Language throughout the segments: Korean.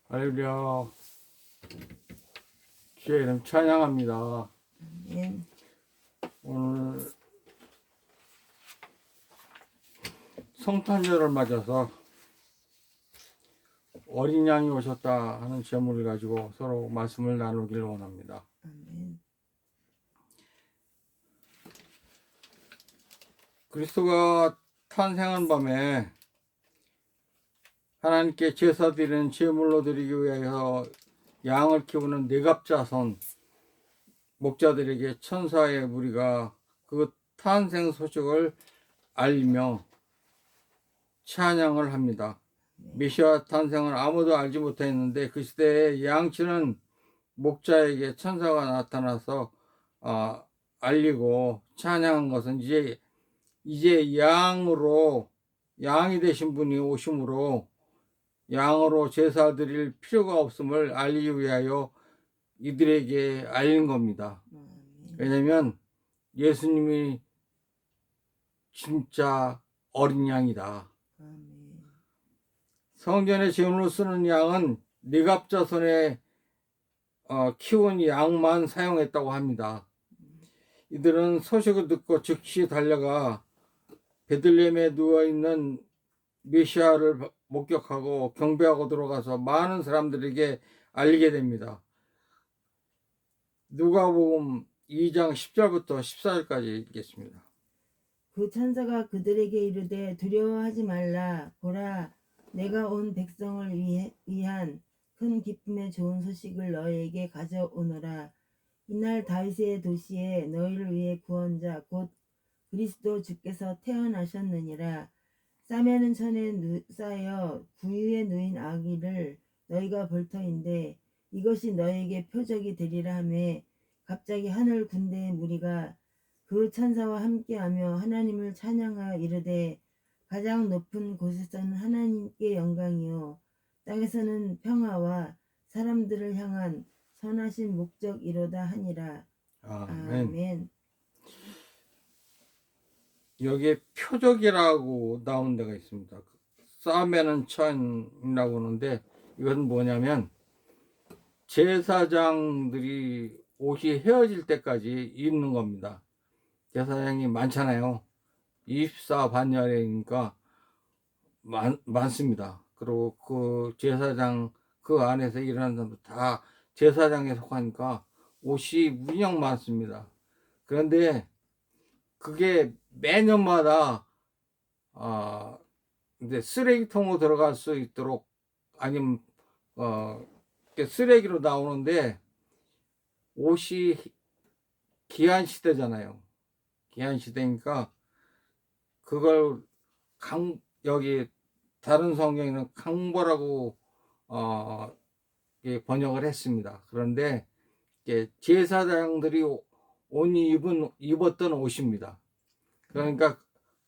할렐루야. 주의 이름 찬양합니다. 예. 오늘 성탄절을 맞아서 어린 양이 오셨다 하는 제목을 가지고 서로 말씀을 나누기를 원합니다. 아멘. 그리스도가 탄생한 밤에 하나님께 제사 드리는 제물로 드리기 위하여 양을 키우는 네갑자손 목자들에게 천사의 무리가 그 탄생 소식을 알리며 찬양을 합니다. 메시아 탄생을 아무도 알지 못했는데 그 시대에 양치는 목자에게 천사가 나타나서 알리고 찬양한 것은 이제 양이 되신 분이 오심으로 양으로 제사 드릴 필요가 없음을 알리기 위하여 이들에게 알린 겁니다. 왜냐하면 예수님이 진짜 어린 양이다. 성전에 제물로 쓰는 양은 네갑자손에 키운 양만 사용했다고 합니다. 이들은 소식을 듣고 즉시 달려가 베들레헴에 누워있는 메시아를 목격하고 경배하고 들어가서 많은 사람들에게 알리게 됩니다. 누가복음 2장 10절부터 14절까지 읽겠습니다. 그 천사가 그들에게 이르되 두려워하지 말라. 보라, 내가 온 백성을 위한 큰 기쁨의 좋은 소식을 너희에게 가져오노라. 이날 다윗의 도시에 너희를 위해 구원자 곧 그리스도 주께서 태어나셨느니라. 싸매는 천에 쌓여 구유에 누인 아기를 너희가 볼 터인데 이것이 너희에게 표적이 되리라 하매 갑자기 하늘 군대의 무리가 그 천사와 함께하며 하나님을 찬양하여 이르되 가장 높은 곳에서는 하나님께 영광이요 땅에서는 평화와 사람들을 향한 선하신 목적이로다 하니라. 아멘. 아멘. 여기에 표적이라고 나온 데가 있습니다. 싸매는 천이라고 하는데 이것은 뭐냐면 제사장들이 옷이 헤어질 때까지 입는 겁니다. 제사장이 많잖아요. 24반열이니까 많습니다. 그리고 그 제사장 그 안에서 일하는 사람들 다 제사장에 속하니까 옷이 무척 많습니다. 그런데 그게 매년마다 이제 쓰레기통으로 들어갈 수 있도록 아니면 쓰레기로 나오는데 옷이 기한 시대잖아요. 기한 시대니까 그걸 여기 다른 성경에는 강보라고 번역을 했습니다. 그런데 제사장들이 입었던 옷입니다. 그러니까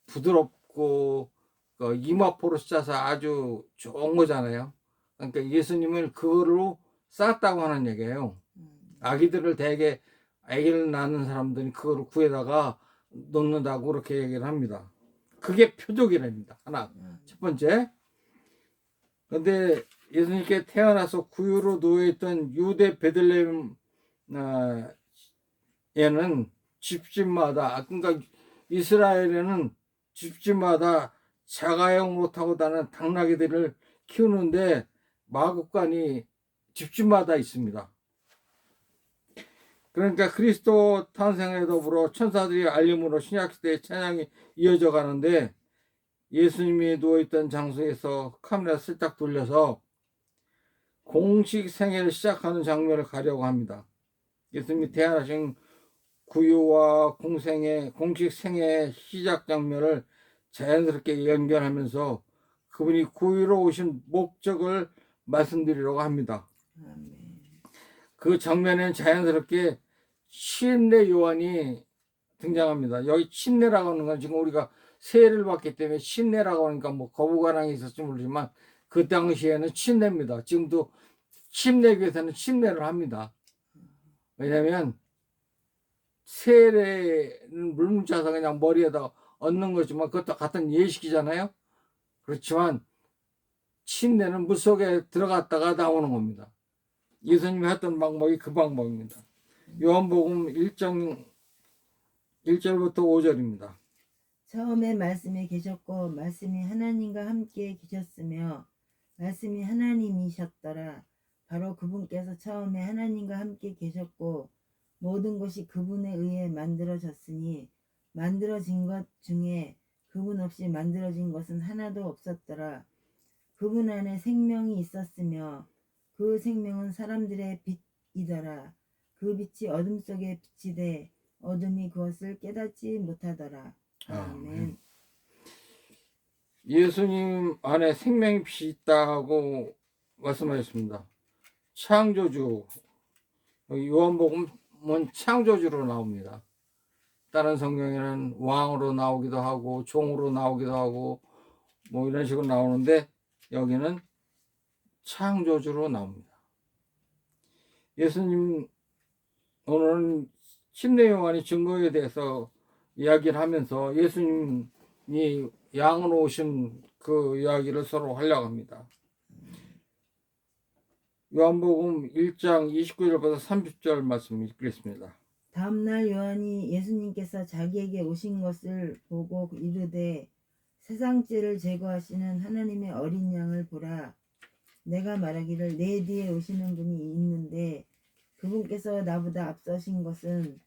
부드럽고 이마포로 짜서 아주 좋은 거잖아요. 그러니까 예수님을 그거로 쌌다고 하는 얘기예요. 아기를 낳는 사람들이 그거를 구해다가 놓는다고 그렇게 얘기를 합니다. 그게 표적이랍니다. 하나. 첫 번째. 근데 예수님께 태어나서 구유로 누워있던 유대 베들레헴 에는 집집마다, 그러니까 이스라엘에는 집집마다 자가용 못하고 다는 당나귀들을 키우는데 마구간이 집집마다 있습니다. 그러니까 그리스도 탄생에 더불어 천사들이 알림으로 신약시대의 찬양이 이어져 가는데 예수님이 누워있던 장소에서 카메라 슬쩍 돌려서 공식 생애를 시작하는 장면을 가려고 합니다. 예수님이 태어나신 구유와 공식 생애의 시작 장면을 자연스럽게 연결하면서 그분이 구유로 오신 목적을 말씀드리려고 합니다. 그 장면에는 자연스럽게 침례 요한이 등장합니다. 여기 침례라고 하는 건 지금 우리가 세례를 받기 때문에 침례라고 하니까 뭐 거부감이 있을지 모르지만 그 당시에는 침례입니다. 지금도 침례교에서는 침례를 합니다. 왜냐하면 세례는 물 묻혀서 그냥 머리에다 얹는 거지만 그것도 같은 예식이잖아요. 그렇지만 침례는 물 속에 들어갔다가 나오는 겁니다. 예수님이 했던 방법이 그 방법입니다. 요한복음 1장 1절부터 5절입니다. 처음에 말씀이 계셨고 말씀이 하나님과 함께 계셨으며 말씀이 하나님이셨더라. 바로 그분께서 처음에 하나님과 함께 계셨고 모든 것이 그분에 의해 만들어졌으니 만들어진 것 중에 그분 없이 만들어진 것은 하나도 없었더라. 그분 안에 생명이 있었으며 그 생명은 사람들의 빛이더라. 그 빛이 어둠 속에 비치되 어둠이 그것을 깨닫지 못하더라. 아멘. 예수님 안에 생명의 빛이 있다고 말씀하셨습니다. 창조주, 요한복음은 창조주로 나옵니다. 다른 성경에는 왕으로 나오기도 하고 종으로 나오기도 하고 뭐 이런 식으로 나오는데 여기는 창조주로 나옵니다. 예수님 오늘은 침례 요한이 증거에 대해서 이야기를 하면서 예수님이 양으로 오신 그 이야기를 서로 하려고 합니다. 요한복음 1장 29절부터 30절 말씀 읽겠습니다. 다음날 요한이 예수님께서 자기에게 오신 것을 보고 이르되 세상 죄를 제거하시는 하나님의 어린 양을 보라. 내가 말하기를 내 뒤에 오시는 분이 있는데 그분께서 나보다 앞서신 것은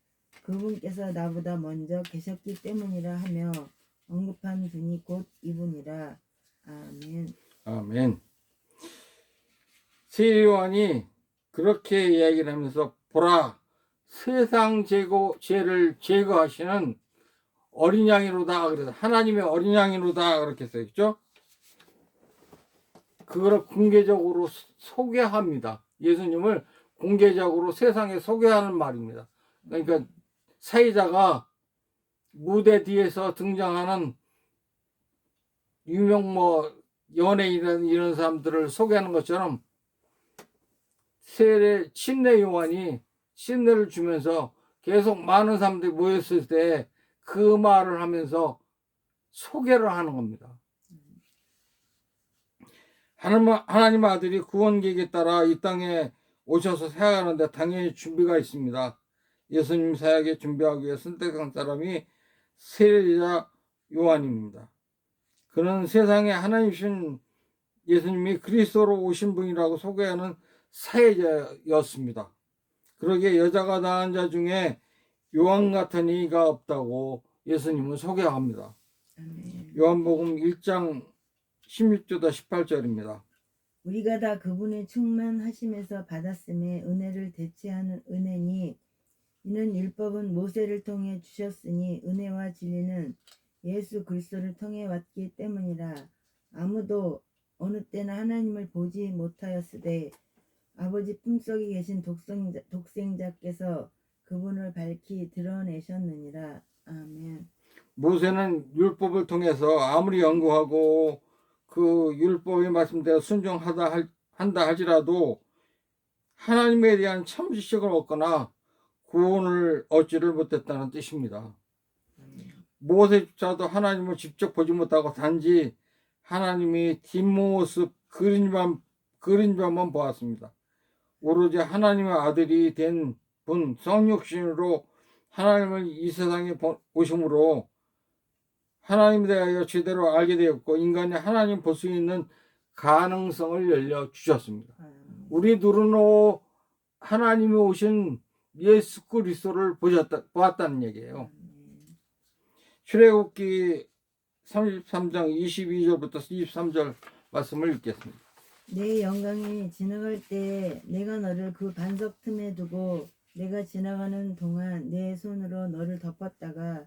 그분께서 나보다 먼저 계셨기 때문이라 하며 언급한 분이 곧 이분이라. 아멘. 아멘. 세요한이 그렇게 이야기를 하면서 보라 세상 죄를 제거하시는 어린 양이로다. 그래서 하나님의 어린 양이로다 그렇게 써있죠. 그걸 공개적으로 소개합니다. 예수님을 공개적으로 세상에 소개하는 말입니다. 그러니까 사회자가 무대 뒤에서 등장하는 유명 연예인 이런 사람들을 소개하는 것처럼 침례 요한이 침례를 주면서 계속 많은 사람들이 모였을 때 그 말을 하면서 소개를 하는 겁니다. 하나님 아들이 구원 계획에 따라 이 땅에 오셔서 사역하는데 당연히 준비가 있습니다. 예수님 사역에 준비하기 위해 선택한 사람이 세례자 요한입니다. 그는 세상에 하나님이신 예수님이 그리스도로 오신 분이라고 소개하는 사회자였습니다. 그러기에 여자가 낳은 자 중에 요한 같은 이가 없다고 예수님은 소개합니다. 아멘. 요한복음 1장 16절부터 18절입니다. 우리가 다 그분의 충만하심에서 받았음에 은혜를 대체하는 은혜니 이는 율법은 모세를 통해 주셨으니 은혜와 진리는 예수 그리스도를 통해 왔기 때문이라. 아무도 어느 때나 하나님을 보지 못하였으되 아버지 품속에 계신 독생자께서 그분을 밝히 드러내셨느니라. 아멘. 모세는 율법을 통해서 아무리 연구하고 그 율법의 말씀대로 순종한다 할지라도 하나님에 대한 참 지식을 얻거나 구원을 얻지를 못했다는 뜻입니다. 모세조차도 하나님을 직접 보지 못하고 단지 하나님이 뒷모습 그림자만 보았습니다. 오로지 하나님의 아들이 된 분 성육신으로 하나님을 이 세상에 오심으로 하나님에 대하여 제대로 알게 되었고 인간이 하나님 볼 수 있는 가능성을 열려 주셨습니다. 우리 눈으로 하나님이 오신 예수 그리스도를 보았다는 얘기예요. 출애굽기 33장 22절부터 23절 말씀을 읽겠습니다. 내 영광이 지나갈 때 내가 너를 그 반석 틈에 두고 내가 지나가는 동안 내 손으로 너를 덮었다가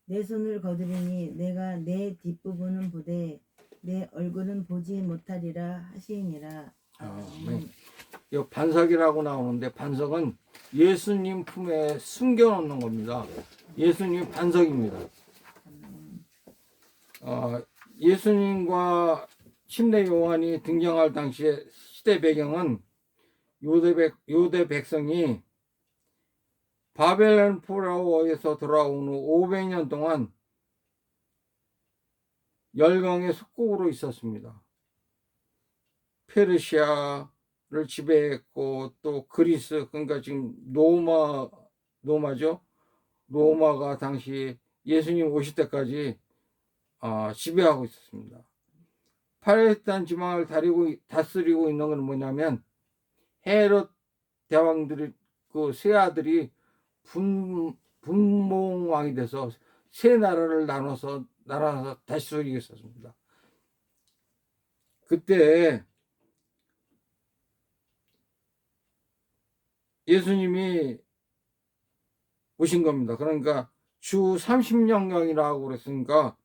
내 손을 거두리니 내가 내 뒷부분은 보되 내 얼굴은 보지 못하리라 하시니라. 아멘. 이 반석이라고 나오는데 반석은 예수님 품에 숨겨놓는 겁니다. 예수님 반석입니다. 예수님과 침례 요한이 등장할 당시의 시대 배경은 유대 백성이 바벨론 포로에서 돌아온 후 500년 동안 열강의 속국으로 있었습니다. 페르시아를 지배했고 또 그리스, 그러니까 지금 로마죠. 로마가 당시 예수님 오실 때까지 지배하고 있었습니다. 팔레스타인 지방을 다스리고 있는 건 뭐냐면 헤롯 대왕들이 그 세 아들이 분봉왕이 돼서 세 나라를 나눠서 다스리고 있었습니다. 그때 예수님이 오신 겁니다. 그러니까 주 30년경이라고 그랬으니까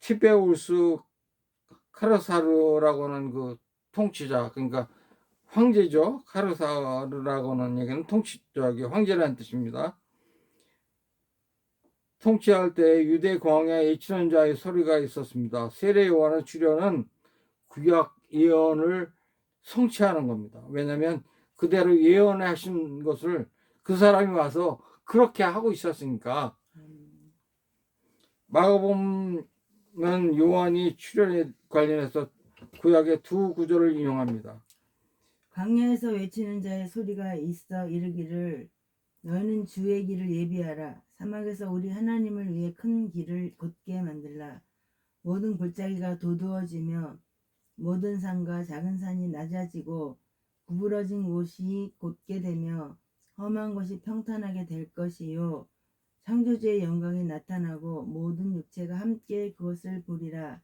티베우스 카르사르라고 하는 그 통치자, 그러니까 황제죠. 카르사르라고 하는 얘기는 황제라는 뜻입니다. 통치할 때 유대 광야에 예언자의 소리가 있었습니다. 세례 요한의 출현은 구약 예언을 성취하는 겁니다. 왜냐하면 그대로 예언하신 것을 그 사람이 와서 그렇게 하고 있었으니까. 마가복음은 요한이 출현에 관련해서 구약의 두 구절을 인용합니다. 광야에서 외치는 자의 소리가 있어 이르기를 너희는 주의 길을 예비하라. 사막에서 우리 하나님을 위해 큰 길을 곧게 만들라. 모든 골짜기가 도두어지며 모든 산과 작은 산이 낮아지고 구부러진 곳이 곧게 되며 험한 곳이 평탄하게 될 것이요. 창조주의 영광이 나타나고 모든 육체가 함께 그것을 보리라.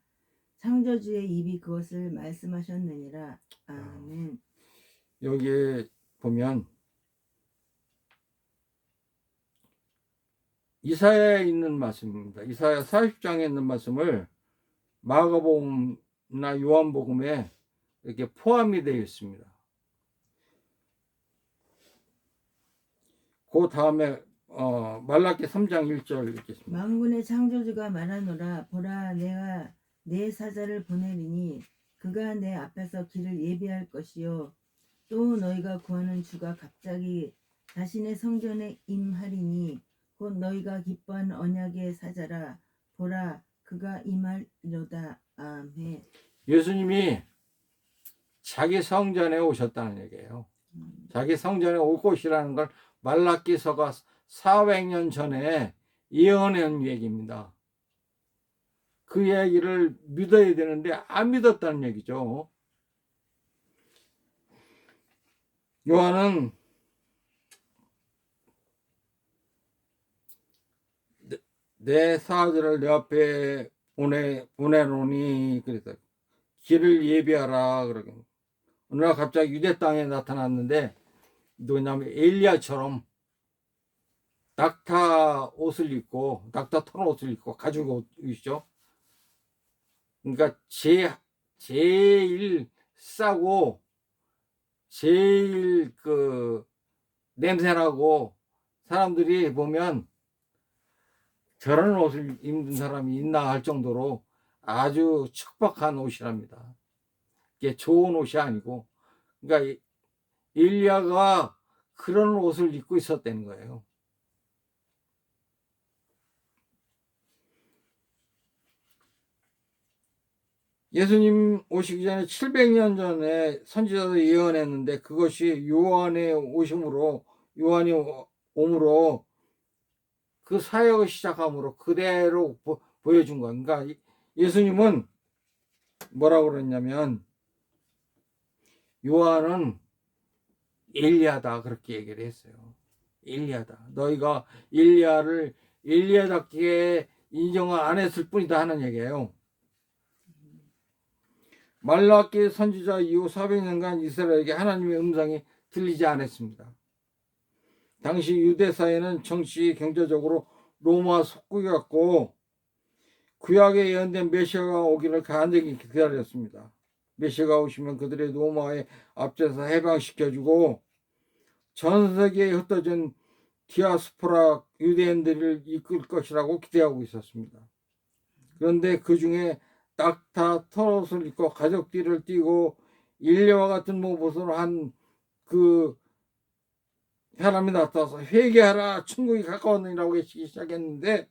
창조주의 입이 그것을 말씀하셨느니라. 아멘. 여기에 보면 이사야에 있는 말씀입니다. 이사야 40장에 있는 말씀을 마가복음이나 요한복음에 이렇게 포함이 되어 있습니다. 그 다음에 말라기 3장 1절 읽겠습니다. 만군의 창조주가 말하노라. 보라, 내가 내 사자를 보내리니 그가 내 앞에서 길을 예비할 것이요 또 너희가 구하는 주가 갑자기 자신의 성전에 임하리니 곧 너희가 기뻐하는 언약의 사자라. 보라, 그가 임하리로다. 아멘. 예수님이 자기 성전에 오셨다는 얘기예요. 자기 성전에 올 것이라는 걸 말라기서가 400년 전에 예언한 얘기입니다. 그 얘기를 믿어야 되는데 안 믿었다는 얘기죠. 요한은 내 사자를 내 앞에 보내노니 그래서 길을 예비하라 그러게. 어느 날 갑자기 유대 땅에 나타났는데 누구냐면 엘리야처럼 낙타 털 옷을 입고 가지고 오시죠. 그러니까 제일 싸고 제일 그 냄새나고 사람들이 보면 저런 옷을 입는 사람이 있나 할 정도로 아주 척박한 옷이랍니다. 이게 좋은 옷이 아니고, 그러니까 엘리야가 그런 옷을 입고 있었다는 거예요. 예수님 오시기 전에 700년 전에 선지자도 예언했는데 그것이 요한이 오므로 그 사역을 시작함으로 그대로 보여준 거야. 그러니까 예수님은 뭐라고 그랬냐면 요한은 엘리야다 그렇게 얘기를 했어요. 엘리야다. 너희가 엘리야답게 인정을 안 했을 뿐이다 하는 얘기예요. 말라기 선지자 이후 400년간 이스라엘에게 하나님의 음성이 들리지 않았습니다. 당시 유대 사회는 정치, 경제적으로 로마 속국이었고 구약에 예언된 메시아가 오기를 간절히 기다렸습니다. 메시아가 오시면 그들의 로마의 앞에서 해방시켜주고 전 세계에 흩어진 디아스포라 유대인들을 이끌 것이라고 기대하고 있었습니다. 그런데 그 중에 낙타 털옷을 입고 가족띠를 띠고 일리와 같은 모습으로 한 그 사람이 나타나서 회개하라 천국이 가까웠느니라고 외치기 시작했는데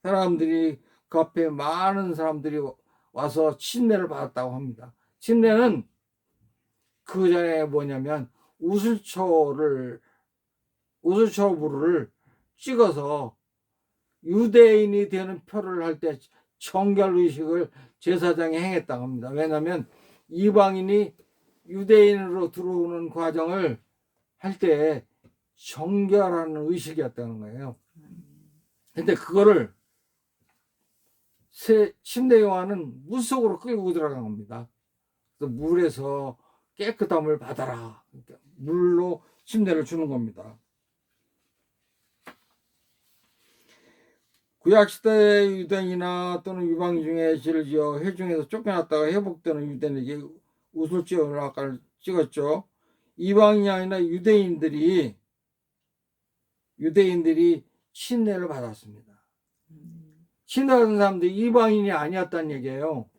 사람들이 그 앞에 많은 사람들이 와서 침례를 받았다고 합니다. 침례는 그 전에 뭐냐면 우슬초불을 찍어서 유대인이 되는 표를 할 때 정결 의식을 제사장이 행했다고 합니다. 왜냐하면 이방인이 유대인으로 들어오는 과정을 할 때 정결하는 의식이었다는 거예요. 근데 그거를 침례 요한은 물 속으로 끌고 들어간 겁니다. 그래서 물에서 깨끗함을 받아라. 그러니까 물로 침례를 주는 겁니다. 구약시대의 유대인이나 또는 이방인 중에 죄를 지어 회중에서 쫓겨났다가 회복되는 유대인에게 우슬초를 아까 찍었죠. 이방인이 아니라 유대인들이 침례를 받았습니다. 침례받은 사람들이 이방인이 아니었다는 얘기예요.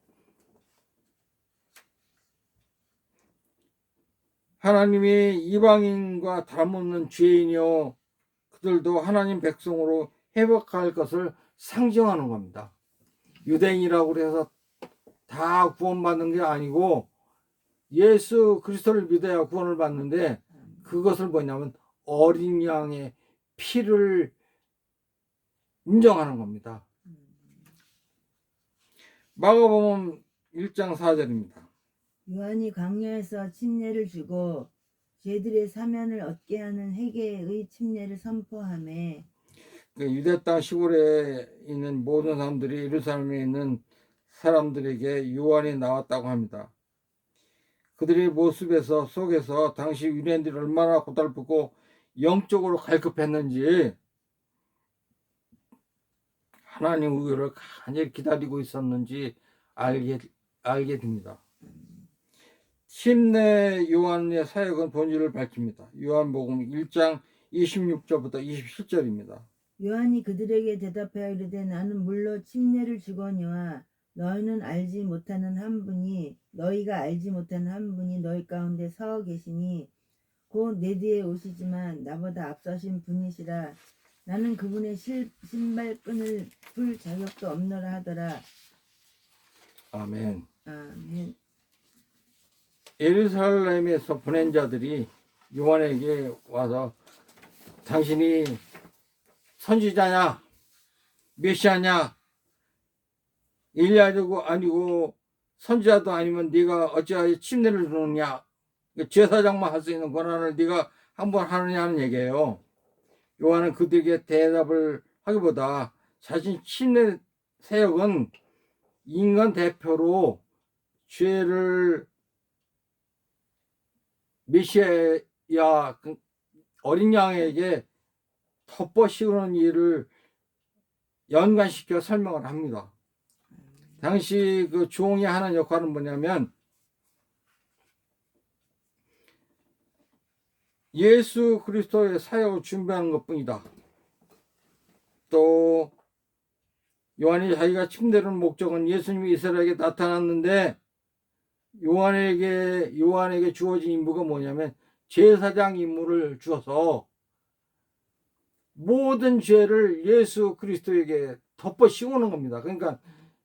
하나님이 이방인과 다름없는 죄인이요 그들도 하나님 백성으로 회복할 것을 상징하는 겁니다. 유대인이라고 해서 다 구원받는 게 아니고 예수 그리스도를 믿어야 구원을 받는데 그것을 뭐냐면 어린 양의 피를 인정하는 겁니다. 마가복음 1장 4절입니다. 요한이 광야에서 침례를 주고 죄들의 사면을 얻게 하는 회개의 침례를 선포하며 유대 땅 시골에 있는 모든 사람들이 예루살렘에 있는 사람들에게 요한이 나왔다고 합니다. 그들의 모습에서 속에서 당시 유대인들이 얼마나 고달프고 영적으로 갈급했는지 하나님 의를 간절히 기다리고 있었는지 알게 됩니다. 침례 요한의 사역은 본질을 밝힙니다. 요한복음 1장 26절부터 27절입니다. 요한이 그들에게 대답하여 이르되 나는 물로 침례를 주거니와 너희가 알지 못하는 한 분이 너희 가운데 서 계시니 곧 내 뒤에 오시지만 나보다 앞서신 분이시라. 나는 그분의 신발끈을 풀 자격도 없노라 하더라. 아멘. 아멘. 예루살렘에서 보낸 자들이 요한에게 와서 당신이 선지자냐 메시아냐 엘리야도 아니고 선지자도 아니면 네가 어찌하여 침례를 주느냐 제사장만 할 수 있는 권한을 네가 한번 하느냐는 얘기예요. 요한은 그들에게 대답을 하기보다 자신 침례 사역은 인간 대표로 죄를 메시아 어린 양에게 덮어 씌우는 일을 연관시켜 설명을 합니다. 당시 그 종이 하는 역할은 뭐냐면 예수 그리스도의 사역을 준비하는 것뿐이다. 또 요한이 자기가 침례를 목적은 예수님이 이스라엘에게 나타났는데 요한에게 주어진 임무가 뭐냐면 제사장 임무를 주어서 모든 죄를 예수 그리스도에게 덮어 씌우는 겁니다. 그러니까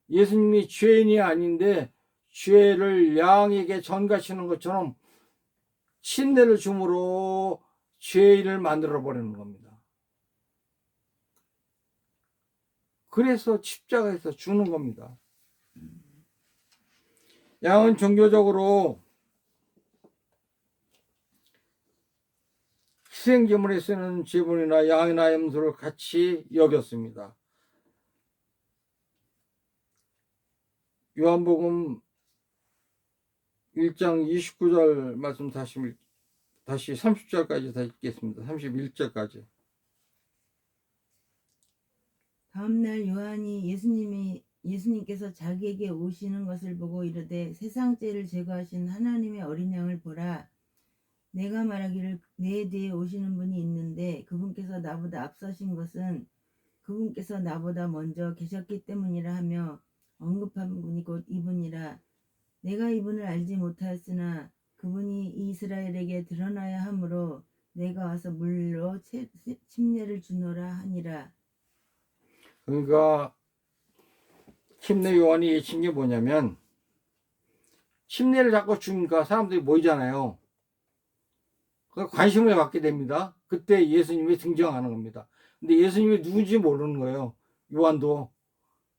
예수님이 죄인이 아닌데 죄를 양에게 전가시는 것처럼 침례를 줌으로 죄인을 만들어 버리는 겁니다. 그래서 십자가에서 주는 겁니다. 양은 종교적으로 희생제물에 쓰는 제물이나 양이나 염소를 같이 여겼습니다. 요한복음 1장 29절 말씀 다시 30절까지 다시 읽겠습니다. 31절까지. 다음날 요한이 예수님께서 자기에게 오시는 것을 보고 이르되 세상 죄를 제거하신 하나님의 어린 양을 보라. 내가 말하기를 내 뒤에 오시는 분이 있는데 그분께서 나보다 앞서신 것은 그분께서 나보다 먼저 계셨기 때문이라 하며 언급한 분이 곧 이분이라. 내가 이분을 알지 못하였으나 그분이 이스라엘에게 드러나야 하므로 내가 와서 물로 침례를 주노라 하니라. 그러니까 침례 요한이 외친 게 뭐냐면 침례를 자꾸 주니까 사람들이 모이잖아요. 관심을 갖게 됩니다. 그때 예수님이 등장하는 겁니다. 근데 예수님이 누군지 모르는 거예요. 요한도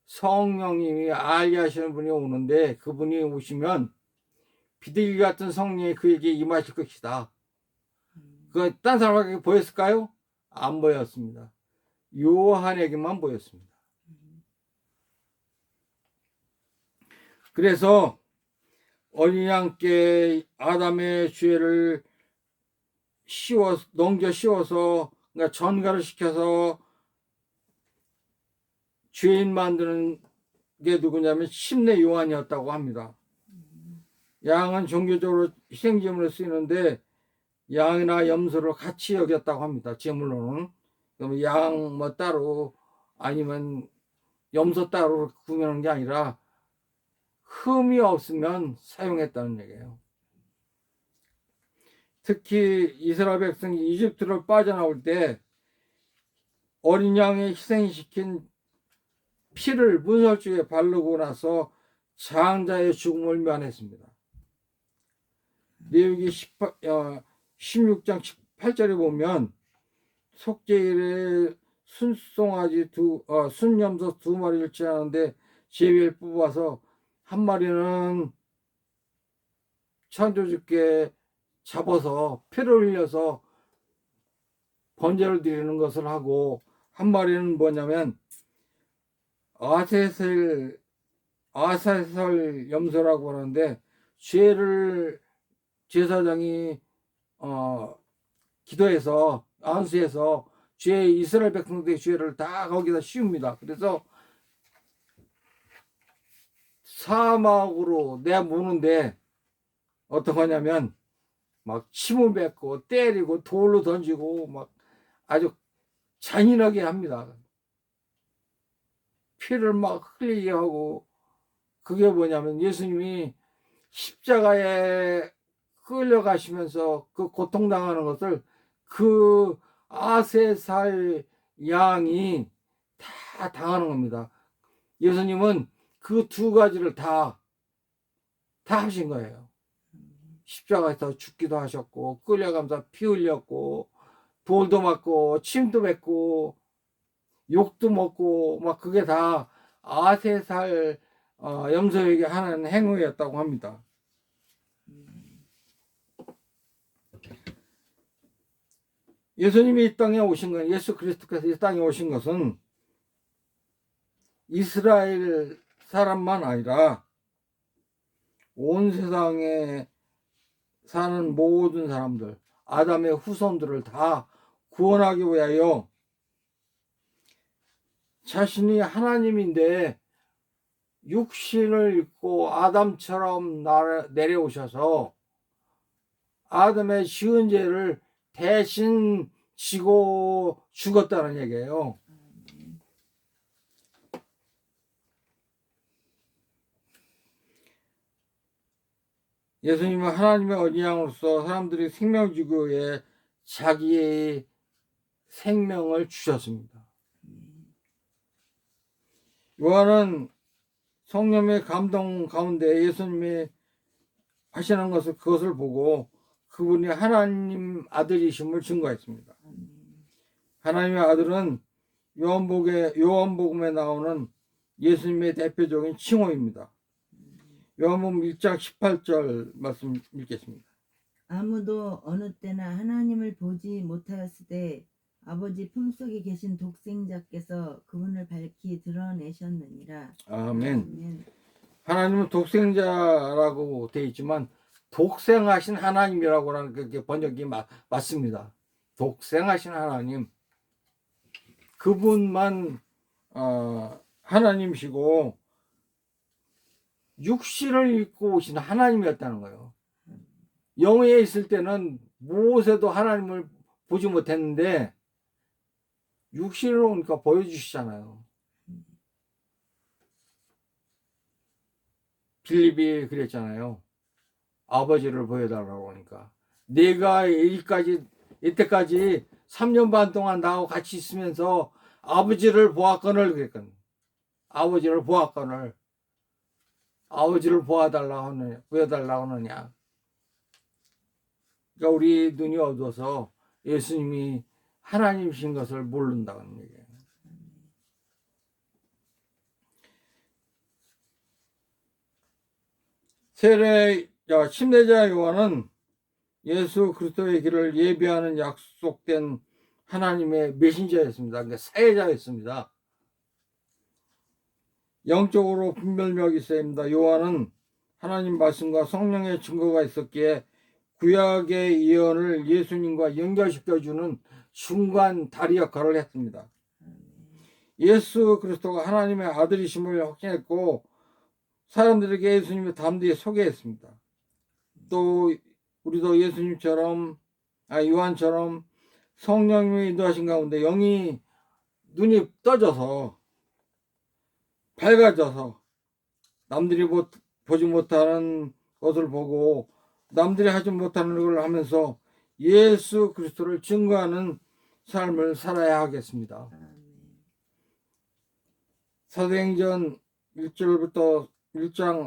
성령님이 알게 하시는 분이 오는데 그분이 오시면 비둘기 같은 성령이 그에게 임하실 것이다. 딴 사람에게 보였을까요? 안 보였습니다. 요한에게만 보였습니다. 그래서 어린 양께 아담의 죄를 넘겨 씌워서 그러니까 전가를 시켜서 죄인 만드는 게 누구냐면 침례 요한이었다고 합니다. 양은 종교적으로 희생제물로 쓰이는데 양이나 염소를 같이 여겼다고 합니다. 제물로는. 그러면 양 뭐 따로 아니면 염소 따로 구매하는 게 아니라 흠이 없으면 사용했다는 얘기예요. 특히 이스라엘 백성이 이집트를 빠져나올 때 어린 양에 희생시킨 피를 문설주에 바르고 나서 장자의 죽음을 면했습니다. 레위기 16장 18절에 보면 속죄일에 순염소 2마리를 취하는데 제비를 뽑아서 한 마리는 창조주께 잡아서 피를 흘려서 번제를 드리는 것을 하고 한 마리는 뭐냐면 아세설 염소라고 하는데 죄를 제사장이 기도해서 안수해서 이스라엘 백성들의 죄를 다 거기다 씌웁니다. 그래서 사막으로 내모는데 어떤 거냐면 막 침을 뱉고 때리고 돌로 던지고 막 아주 잔인하게 합니다. 피를 막 흘리게 하고 그게 뭐냐면 예수님이 십자가에 끌려가시면서 그 고통당하는 것을 그 아세살 양이 다 당하는 겁니다. 예수님은 그 두 가지를 다 하신 거예요. 십자가에서 죽기도 하셨고 끌려가면서 피 흘렸고 돌도 맞고 침도 뱉고 욕도 먹고 막 그게 다 아세살 염소에게 하는 행위였다고 합니다. 예수님이 이 땅에 오신 건 예수 그리스도께서 이 땅에 오신 것은 이스라엘 사람만 아니라 온 세상에 사는 모든 사람들 아담의 후손들을 다 구원하기 위하여 자신이 하나님인데 육신을 입고 아담처럼 내려오셔서 아담의 지은 죄를 대신 지고 죽었다는 얘기예요. 예수님은 하나님의 어린 양으로서 사람들이 생명 주기 위해 자기의 생명을 주셨습니다. 요한은 성령의 감동 가운데 예수님이 하시는 것을 그것을 보고 그분이 하나님 아들이심을 증거했습니다. 하나님의 아들은 요한복음에 나오는 예수님의 대표적인 칭호입니다. 요한복음 1장 18절 말씀 읽겠습니다. 아무도 어느 때나 하나님을 보지 못하였으되 아버지 품속에 계신 독생자께서 그분을 밝히 드러내셨느니라. 아멘. 아멘. 하나님은 독생자라고 되어 있지만 독생하신 하나님이라고 하는 그 번역이 맞습니다. 독생하신 하나님. 그분만 하나님이시고 육신을 입고 오신 하나님이었다는 거예요. 영에 있을 때는 모세도 하나님을 보지 못했는데 육신으로 오니까 보여주시잖아요. 빌립이 그랬잖아요. 아버지를 보여달라고 하니까 내가 이때까지 3년 반 동안 나하고 같이 있으면서 아버지를 보았거늘 그랬거든. 아버지를 보았거늘. 아버지를 보여달라고 하느냐. 그러니까 우리 눈이 어두워서 예수님이 하나님이신 것을 모른다는 얘기예요. 침례자 요한은 예수 그리스도의 길을 예비하는 약속된 하나님의 메신저였습니다. 그러니까 사회자였습니다. 영적으로 분별력이 있어야 합니다. 요한은 하나님 말씀과 성령의 증거가 있었기에 구약의 예언을 예수님과 연결시켜주는 중간 다리 역할을 했습니다. 예수 그리스도가 하나님의 아들이심을 확신했고 사람들에게 예수님을 담대히 소개했습니다. 또 우리도 예수님처럼 요한처럼 성령님이 인도하신 가운데 영이 눈이 떠져서 밝아져서 남들이 보지 못하는 것을 보고 남들이 하지 못하는 걸 하면서 예수 그리스도를 증거하는 삶을 살아야 하겠습니다. 사도행전 1장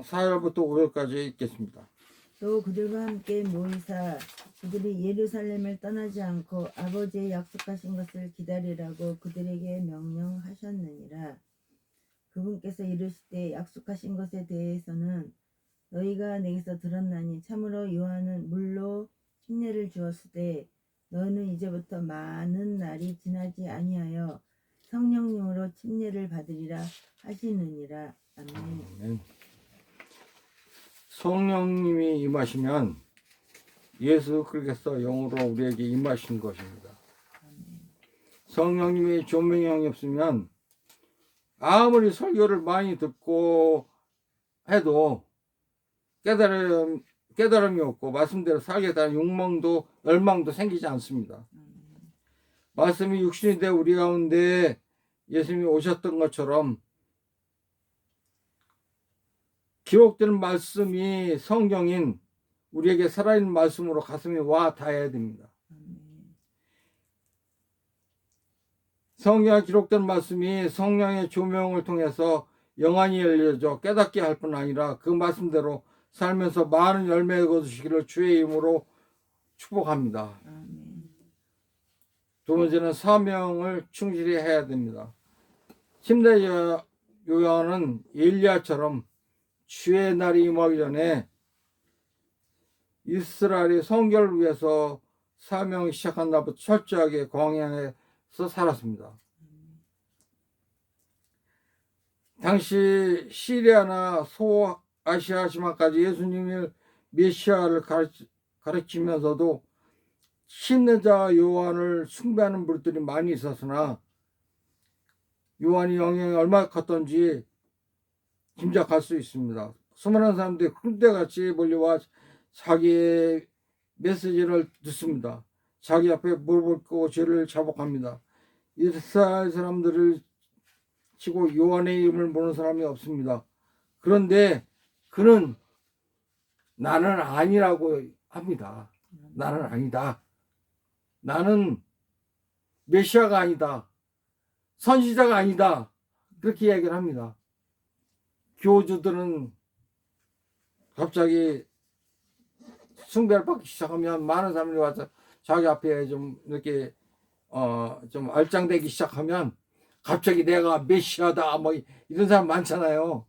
4절부터 5절까지 읽겠습니다. 또 그들과 함께 모이사 그들이 예루살렘을 떠나지 않고 아버지의 약속하신 것을 기다리라고 그들에게 명령하셨느니라. 그분께서 이르시되 약속하신 것에 대해서는 너희가 내게서 들었나니 참으로 요한은 물로 침례를 주었으되 너는 이제부터 많은 날이 지나지 아니하여 성령님으로 침례를 받으리라 하시느니라. 아멘. 성령님이 임하시면 예수 그리스도 영으로 우리에게 임하신 것입니다. 성령님의 조명이 없으면 아무리 설교를 많이 듣고 해도 깨달음이 없고 말씀대로 살겠다는 욕망도 열망도 생기지 않습니다. 말씀이 육신이 돼 우리 가운데 예수님이 오셨던 것처럼 기록된 말씀이 성경인 우리에게 살아있는 말씀으로 가슴에 와 닿아야 됩니다. 성경에 기록된 말씀이 성령의 조명을 통해서 영안이 열려져 깨닫게 할 뿐 아니라 그 말씀대로 살면서 많은 열매를 거두시기를 주의 이름으로 축복합니다. 두 번째는 사명을 충실히 해야 됩니다. 침례자 요한은 엘리야처럼 주의 날이 임하기 전에 이스라엘의 성결을 위해서 사명을 시작한 날부터 철저하게 광야에서 살았습니다. 당시 시리아나 소아시아 지방까지 예수님을 메시아를 가르치면서도 침례자 요한을 숭배하는 무리들이 많이 있었으나 요한이 영향이 얼마나 컸던지 짐작할 수 있습니다. 수많은 사람들이 군대같이 몰려와 자기의 메시지를 듣습니다. 자기 앞에 무릎을 꿇고 죄를 자복합니다. 이스라엘 사람들을 치고 요한의 이름을 모르는 사람이 없습니다. 그런데 그는 나는 아니라고 합니다. 나는 아니다. 나는 메시아가 아니다. 선지자가 아니다. 그렇게 이야기를 합니다. 교주들은 갑자기 숭배를 받기 시작하면 많은 사람들이 와서 자기 앞에 좀 이렇게 좀 알짱대기 시작하면 갑자기 내가 메시아다 뭐 이런 사람 많잖아요.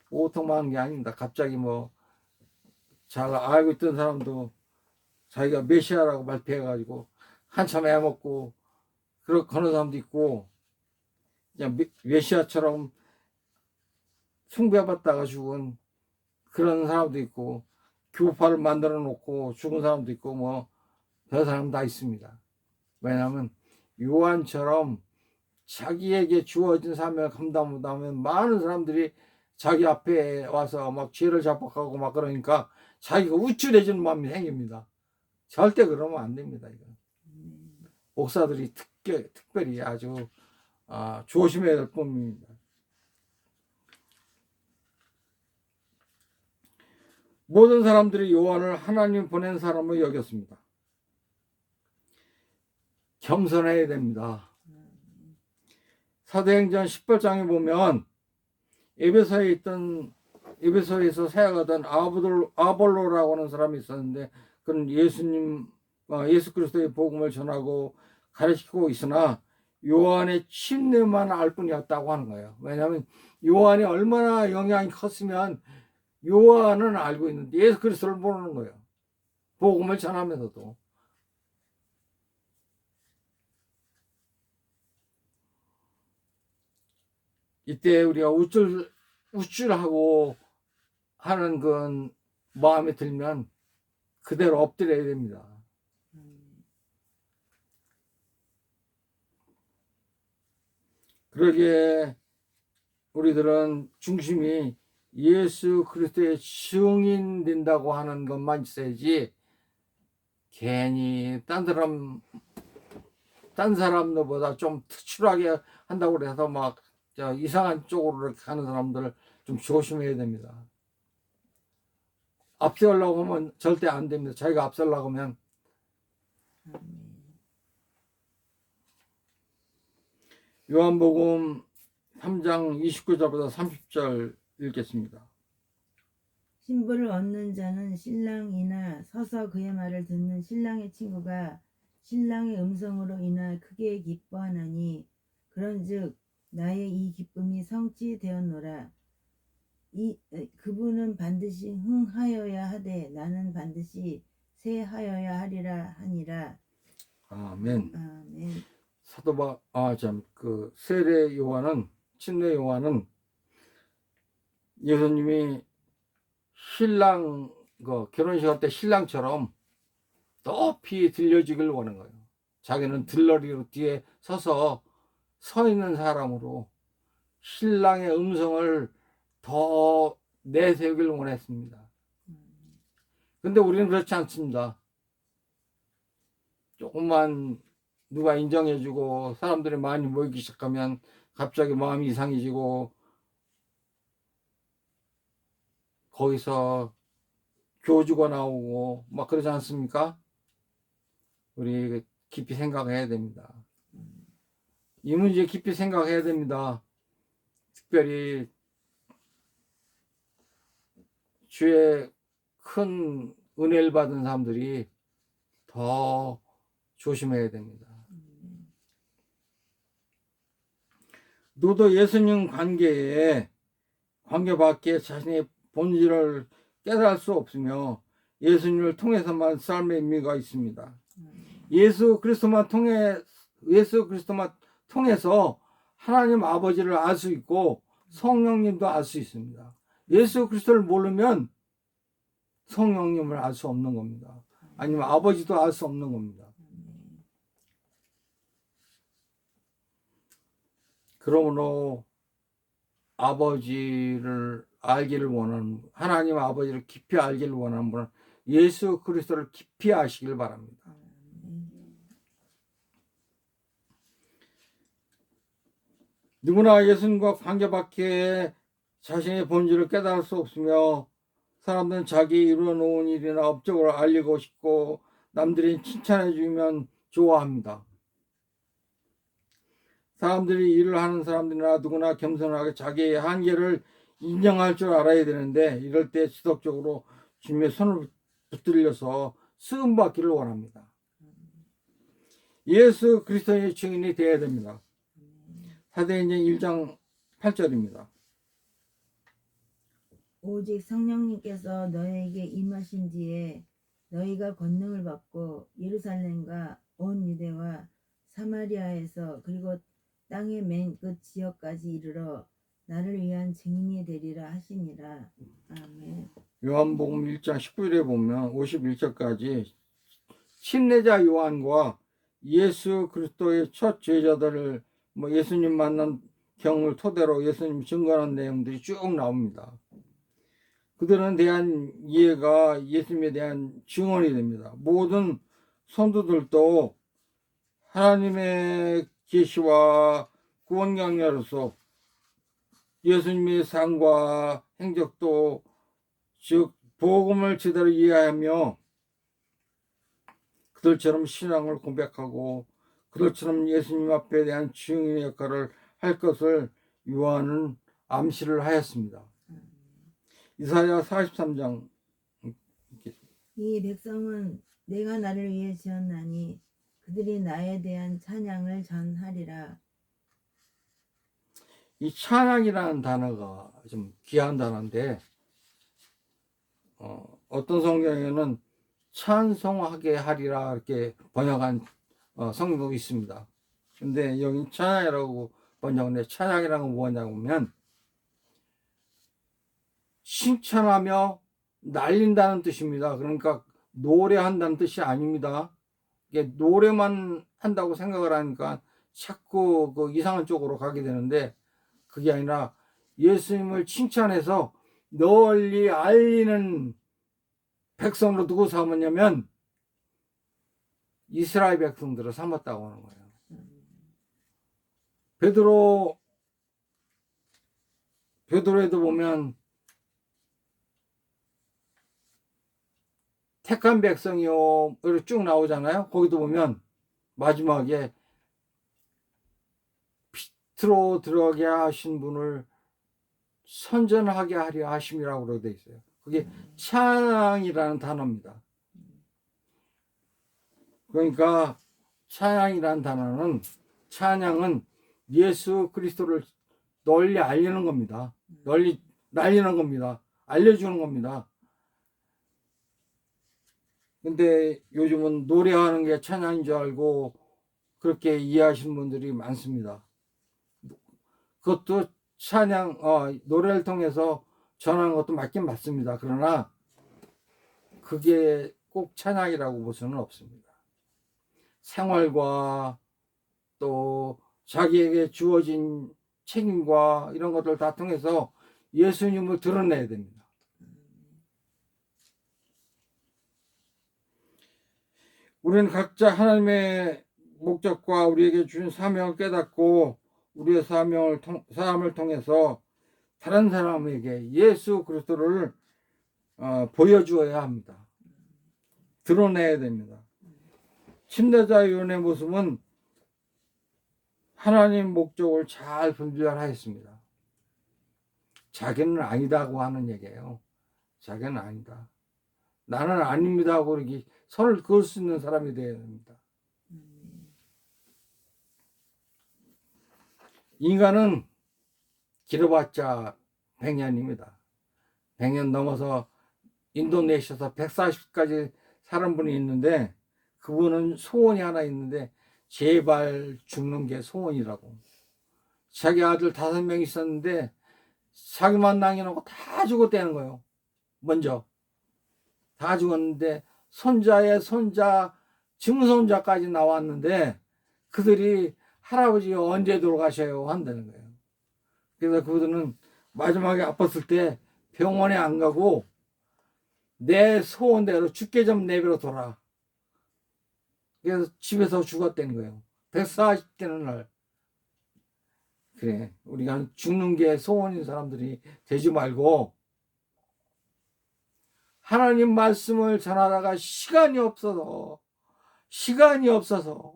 보통 많은 게 아닙니다. 갑자기 뭐 잘 알고 있던 사람도 자기가 메시아라고 발표해가지고 한참 애먹고 그런 사람도 있고 그냥 메시아처럼 숭배받다가 죽은 그런 사람도 있고 교파를 만들어 놓고 죽은 사람도 있고 뭐 별 사람 다 있습니다. 왜냐하면 요한처럼 자기에게 주어진 사명을 감당하면 많은 사람들이 자기 앞에 와서 막 죄를 자복하고 막 그러니까 자기가 우쭐해지는 마음이 생깁니다. 절대 그러면 안 됩니다. 이거. 목사들이 특별히 아주 조심해야 될 뿐입니다. 모든 사람들이 요한을 하나님 보낸 사람으로 여겼습니다. 겸손해야 됩니다. 사도행전 18장에 보면 에베소에서 사역하던 아볼로라고 하는 사람이 있었는데, 그는 예수 그리스도의 복음을 전하고 가르치고 있으나 요한의 침례만 알 뿐이었다고 하는 거예요. 왜냐하면 요한이 얼마나 영향이 컸으면 요한은 알고 있는데 예수 그리스도를 모르는 거예요. 복음을 전하면서도. 이때 우리가 우쭐하고 하는 그 마음에 들면 그대로 엎드려야 됩니다. 그러기에 우리들은 중심이 예수 그리스도의 증인 된다고 하는 것만 있어야지, 괜히 딴 사람들보다 좀 특출하게 한다고 해서 막 이상한 쪽으로 이렇게 가는 사람들을 좀 조심해야 됩니다. 앞세우려고 하면 절대 안 됩니다. 자기가 앞서려고 하면. 요한복음 3장 29절부터 30절 읽겠습니다. 신부를 얻는 자는 신랑이나 서서 그의 말을 듣는 신랑의 친구가 신랑의 음성으로 인하 크게 기뻐하나니, 그런즉 나의 이 기쁨이 성취되었노라. 그분은 반드시 흥하여야 하되 나는 반드시 쇠하여야 하리라 하니라. 아멘. 아멘. 세례 요한은, 침례 요한은 예수님이 결혼식 할 때 신랑처럼 높이 들려지길 원한 거예요. 자기는 들러리로 뒤에 서 있는 사람으로 신랑의 음성을 더 내세우길 원했습니다. 근데 우리는 그렇지 않습니다. 조금만 누가 인정해주고 사람들이 많이 모이기 시작하면 갑자기 마음이 이상해지고, 거기서 교주가 나오고 막 그러지 않습니까? 우리 깊이 생각해야 됩니다. 이 문제 깊이 생각해야 됩니다. 특별히 주의 큰 은혜를 받은 사람들이 더 조심해야 됩니다. 너도 예수님 관계 밖에 자신의 본질을 깨달을 수 없으며 예수님을 통해서만 삶의 의미가 있습니다. 예수 그리스도만 통해서 하나님 아버지를 알 수 있고 성령님도 알 수 있습니다. 예수 그리스도를 모르면 성령님을 알 수 없는 겁니다. 아니면 아버지도 알 수 없는 겁니다. 그러므로 아버지를 알기를 원하는, 하나님 아버지를 깊이 알기를 원하는 분은 예수 그리스도를 깊이 아시길 바랍니다. 누구나 예수님과 관계밖에 자신의 본질을 깨달을 수 없으며 사람들은 자기 이루어놓은 일이나 업적을 알리고 싶고 남들이 칭찬해 주면 좋아합니다. 사람들이 일을 하는 사람들이나 누구나 겸손하게 자기의 한계를 인정할 줄 알아야 되는데, 이럴 때 지속적으로 주님의 손을 붙들려서 쓰임받기를 원합니다. 예수 그리스도의 증인이 되어야 됩니다. 사도행전 1장 8절입니다. 오직 성령님께서 너에게 임하신 뒤에 너희가 권능을 받고 예루살렘과 온 유대와 사마리아에서 그리고 땅의 맨 끝 지역까지 이르러 나를 위한 증인이 되리라 하시니라. 아멘. 요한복음 1장 19절에 보면 51절까지 침례자 요한과 예수 그리스도의 첫 제자들을 예수님 만난 경험을 토대로 예수님 증거하는 내용들이 쭉 나옵니다. 그들은 대한 이해가 예수님에 대한 증언이 됩니다. 모든 성도들도 하나님의 계시와 구원 강야로서 예수님의 삶과 행적도, 즉 복음을 제대로 이해하며 그들처럼 신앙을 고백하고 그들처럼 예수님 앞에 대한 증인의 역할을 할 것을 요한은 암시를 하였습니다. 이사야 43장. 이 백성은 내가 나를 위해 지었나니 그들이 나에 대한 찬양을 전하리라. 이 찬양이라는 단어가 좀 귀한 단어인데 어떤 성경에는 찬송하게 하리라 이렇게 번역한 성경도 있습니다. 근데 여기 찬양이라고 번역하는데 찬양이라는 건 뭐냐고 하면 칭찬하며 날린다는 뜻입니다. 그러니까 노래한다는 뜻이 아닙니다. 이게 노래만 한다고 생각을 하니까 자꾸 그 이상한 쪽으로 가게 되는데 그게 아니라 예수님을 칭찬해서 널리 알리는 백성으로 누구 삼았냐면 이스라엘 백성들을 삼았다고 하는 거예요. 베드로에도 보면 택한 백성이요 이렇게 쭉 나오잖아요. 거기도 보면 마지막에 빛으로 들어가게 하신 분을 선전하게 하려 하심이라고 되어 있어요. 그게 찬양이라는 단어입니다. 그러니까 찬양이라는 단어는 찬양은 예수 그리스도를 널리 알리는 겁니다. 널리 날리는 겁니다. 알려주는 겁니다. 근데 요즘은 노래하는 게 찬양인 줄 알고 그렇게 이해하시는 분들이 많습니다. 그것도 찬양, 노래를 통해서 전하는 것도 맞긴 맞습니다. 그러나 그게 꼭 찬양이라고 볼 수는 없습니다. 생활과 또 자기에게 주어진 책임과 이런 것들 다 통해서 예수님을 드러내야 됩니다. 우리는 각자 하나님의 목적과 우리에게 주신 사명을 깨닫고 우리의 사람을 통해서 다른 사람에게 예수 그리스도를 보여주어야 합니다. 드러내야 됩니다. 침례자요한의 모습은 하나님 목적을 잘 분별하였습니다. 자기는 아니다고 하는 얘기예요. 자기는 아니다. 나는 아닙니다 하고 이렇게 선을 그을 수 있는 사람이 되어야 됩니다. 인간은 길어봤자 100년입니다. 100년 넘어서 인도네시아에서 140까지 사는 분이 있는데 그분은 소원이 하나 있는데 제발 죽는 게 소원이라고. 자기 아들 5명 있었는데 자기만 남겨놓고 다 죽었다는 거예요. 먼저 다 죽었는데 손자의 손자 증손자까지 나왔는데 그들이 할아버지 언제 돌아가셔요 한다는 거예요. 그래서 그들은 마지막에 아팠을 때 병원에 안 가고 내 소원대로 죽게 좀 내버려둬라. 그래서 집에서 죽었다는 거예요. 140되는 날. 그래, 우리가 죽는 게 소원인 사람들이 되지 말고 하나님 말씀을 전하다가 시간이 없어서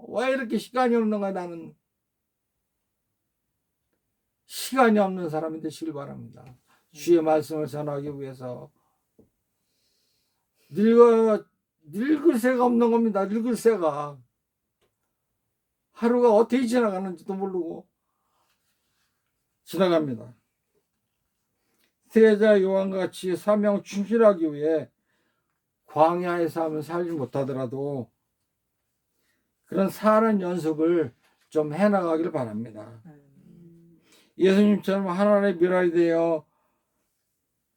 왜 이렇게 시간이 없는 거야. 나는 시간이 없는 사람이 되시길 바랍니다. 주의 말씀을 전하기 위해서 늙을 새가 없는 겁니다. 늙을 새가 하루가 어떻게 지나가는지도 모르고 지나갑니다. 세자 요한같이 사명 충실하기 위해 광야의 삶을 살지 못하더라도 그런 사는 연습을 좀 해나가길 바랍니다. 예수님처럼 하나님의 미랄이 되어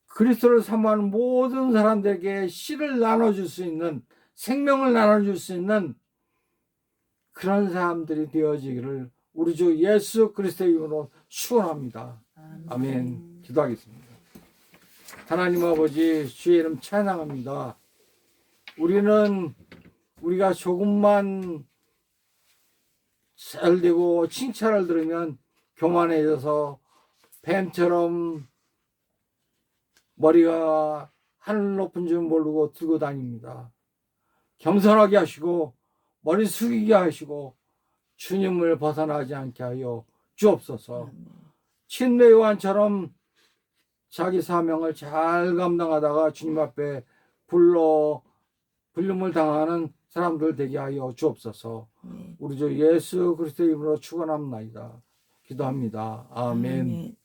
그리스도를 사모하는 모든 사람들에게 씨를 나눠줄 수 있는, 생명을 나눠줄 수 있는 그런 사람들이 되어지기를 우리 주 예수 그리스도의 이름으로 축원합니다. 아멘. 기도하겠습니다. 하나님 아버지, 주의 이름 찬양합니다. 우리가 조금만 잘되고 칭찬을 들으면 교만해져서 뱀처럼 머리가 하늘 높은 줄 모르고 들고 다닙니다. 겸손하게 하시고 머리 숙이게 하시고 주님을 벗어나지 않게 하여 주옵소서. 침례 요한처럼 자기 사명을 잘 감당하다가 주님 앞에 불림을 당하는 사람들 되게 하여 주옵소서. 네. 우리 주 예수 그리스도의 이름으로 축원합니다. 기도합니다. 아멘. 아멘.